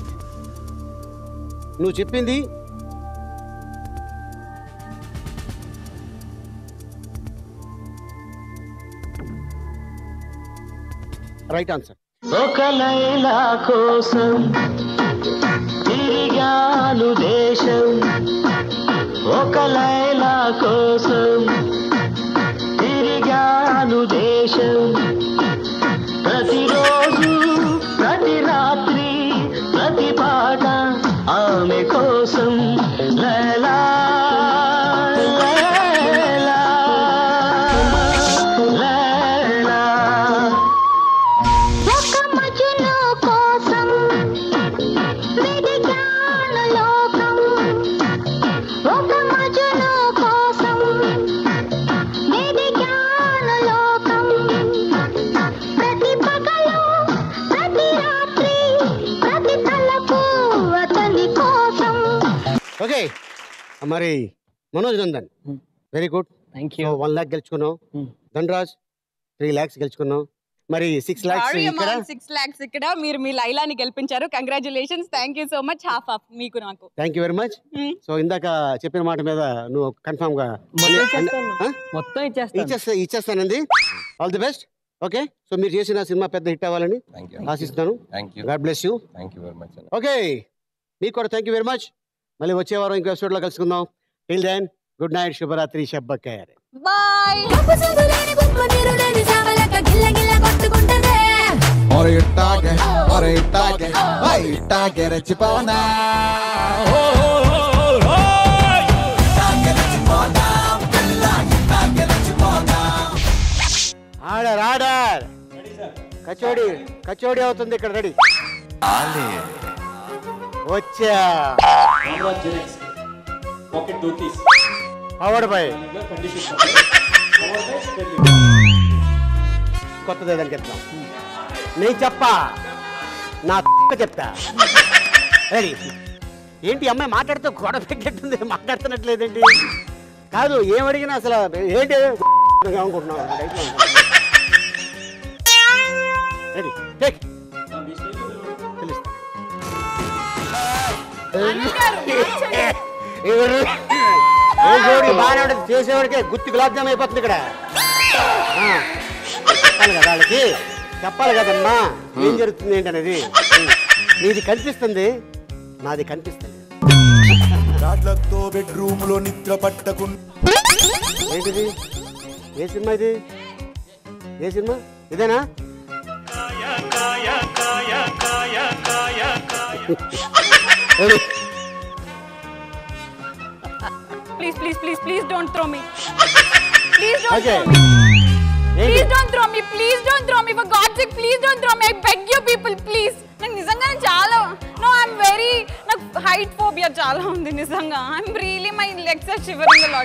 Speaker 4: నువ్వు చెప్పింది రైట్ ఆన్సర్.
Speaker 12: ఒక లైలా కోసం తిరిగాను దేశం, ఒక లైలా కోసం తిరిగాను దేశం, ప్రతిరోజు ప్రతి రాత్రి ప్రతి పాట ఆమె కోసం లైలా లైలా లైలా.
Speaker 11: ఒక మజును కోసం వెదికాను లోకం, ఒక మజును కోసం వెదికాను లోకం, ప్రతి పగలు ప్రతి రాత్రి ప్రతి తలపు అతని కోసం.
Speaker 4: ఓకే మరి Manoj Nandan very good.
Speaker 9: Thank you.
Speaker 4: 1 lakh గెలుచుకున్నావు. ధనరాజ్ 3 lakhs గెలుచుకున్నావు. మరి 6 lakhs ఇక్కడ
Speaker 6: 6 lakhs ఇక్కడ మీరు మీ లైలాని గెలిపించారు. Congratulations. Thank you so much. Half మీకు నాకు.
Speaker 4: Thank you very much. So ఇందాక చెప్పిన మాట మీద నువ్వు కన్ఫర్మ్ గా
Speaker 9: మొత్తం
Speaker 4: ఇచ్చేస్తానండి. All the best. Okay so మీరు చేసిన సినిమా పెద్ద హిట్ అవ్వాలని ఆశిస్తున్నాను. God bless you. ఓకే మీకు కూడా థ్యాంక్ యూ వెరీ మచ్. మళ్ళీ వచ్చే వారం ఇంకో ఎపిసోడ్ లో కలుసుకుందాం. టిల్ దెన్ గుడ్ నైట్, శుభరాత్రి, షబ్బ ఖైర్.
Speaker 6: బాయ్.
Speaker 7: రెచ్చిపోనా
Speaker 4: ఆర్డర్ ఆర్డర్. కచోడి కచోడి అవుతుంది ఇక్కడ. రెడీ వచ్చా పవర్ బై కొత్తది ఏదని చెప్తాం. నేను చెప్పా నా చెప్తా. రెడీ. ఏంటి అమ్మాయి మాట్లాడుతూ గొడవ పెట్టినట్టుంది, మాట్లాడుతున్నట్లేదేంటి? కాదు ఏమడిగినా అసలు ఏంటి అనుకుంటున్నావు. Ready take. బాగానే ఉంటుంది. చేసేవాడికే గుత్తి గులాబ్ జామ్ అయిపోతుంది ఇక్కడ. చెప్పాలి కదా వాళ్ళకి, చెప్పాలి కదమ్మా ఏం జరుగుతుంది ఏంటనేది. నీది కనిపిస్తుంది, నాది కనిపిస్తుంది.
Speaker 7: రాడ్లతో బెడ్రూమ్ లో నిద్ర పట్టకుండా
Speaker 4: ఏంటిది? ఏ సినిమా ఇది? ఏ సినిమా ఇదేనా?
Speaker 6: Please, please, please, please don't throw me. Please don't
Speaker 4: Okay.
Speaker 6: throw me. Please don't throw me. Please don't throw me. For God's sake, please don't throw me. I beg you people, please. నాకు నిజంగానే చాలా నాకు హైట్ ఫోబియా చాలా ఉంది నిజంగా. I'm really my legs are shivering a lot.